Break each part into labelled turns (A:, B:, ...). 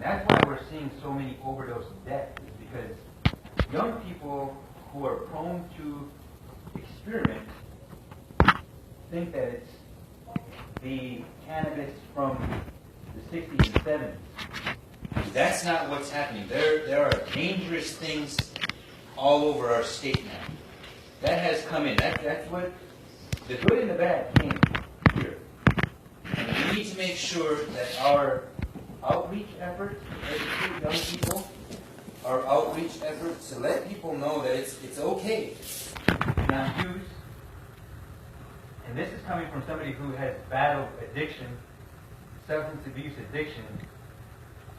A: That's why we're seeing so many overdose deaths, is because young people who are prone to experiment think that it's the cannabis from the 60s and 70s. That's not what's happening. There are dangerous things all over our state now. That has come in. That's what the good and the bad came here. And we need to make sure that our outreach efforts to educate young people, our outreach efforts to let people know that it's okay to not use. And this is coming from somebody who has battled addiction, substance abuse addiction,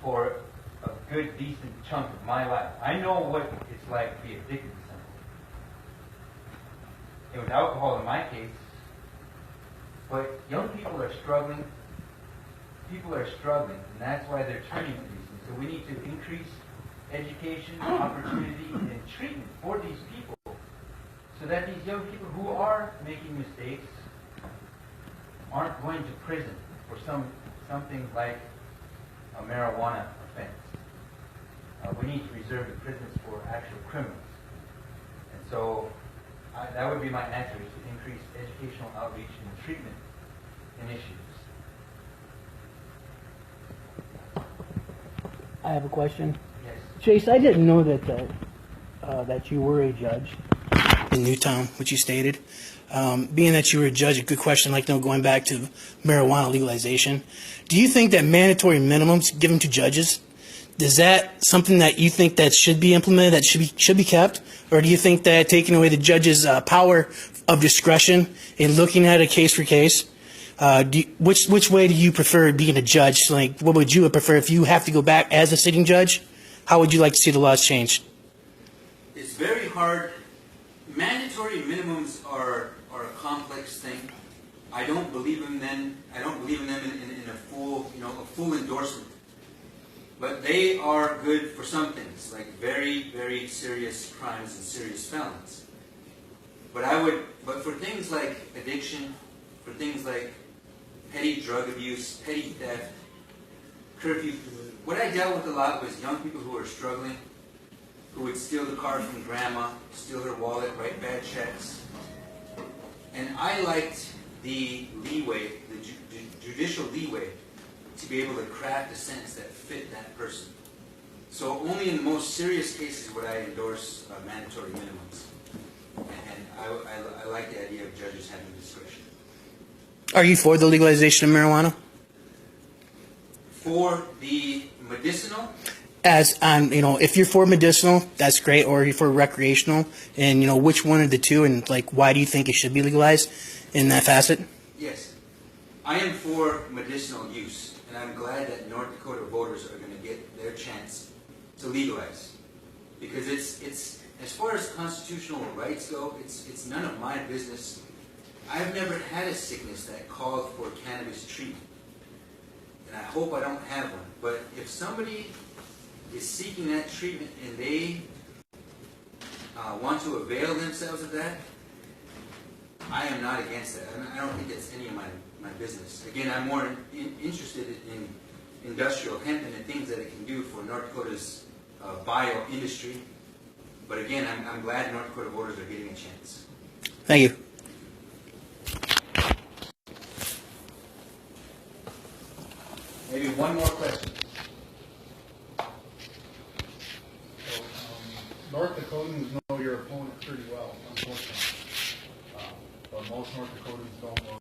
A: for a good, decent chunk of my life. I know what it's like to be addicted to something. It was alcohol in my case, but young people are struggling. People are struggling, and that's why they're turning to these things. So we need to increase education, opportunity, and treatment for these people, so that these young people who are making mistakes aren't going to prison for something like a marijuana offense. We need to reserve the prisons for actual criminals. And so that would be my answer, is to increase educational outreach and treatment initiatives.
B: I have a question.
A: Yes.
B: Chase, I didn't know that you were a judge in Newtown, which you stated. Being that you were a judge, a good question, like going back to marijuana legalization. Do you think that mandatory minimums given to judges, is that something that you think that should be implemented, that should be kept? Or do you think that taking away the judge's power of discretion in looking at a case for case, which way do you prefer being a judge? Like, what would you prefer if you have to go back as a sitting judge? How would you like to see the laws changed?
C: It's very hard. Mandatory minimums are a complex thing. I don't believe in them. I don't believe in them in a full endorsement. But they are good for some things, like very, very serious crimes and serious felons. But for things like addiction, for things like petty drug abuse, petty theft, curfew, what I dealt with a lot was young people who were struggling, who would steal the car from grandma, steal her wallet, write bad checks. And I liked the leeway, the judicial leeway, to be able to craft a sentence that fit that person. So only in the most serious cases would I endorse mandatory minimums. And I like the idea of judges having discretion.
B: Are you for the legalization of marijuana?
C: For the medicinal?
B: As if you're for medicinal, that's great, or you're for recreational, and which one of the two, and why do you think it should be legalized in that facet?
C: Yes, I am for medicinal use, and I'm glad that North Dakota voters are going to get their chance to legalize, because it's as far as constitutional rights go, it's none of my business. I've never had a sickness that called for cannabis treatment, and I hope I don't have one. But if somebody is seeking that treatment and they want to avail themselves of that, I am not against that. I don't think that's any of my business. Again, I'm more interested in industrial hemp and the things that it can do for North Dakota's bio industry. But again, I'm glad North Dakota voters are getting a chance.
B: Thank you.
A: Maybe one more question.
D: North Dakotans know your opponent pretty well, unfortunately. But most North Dakotans don't know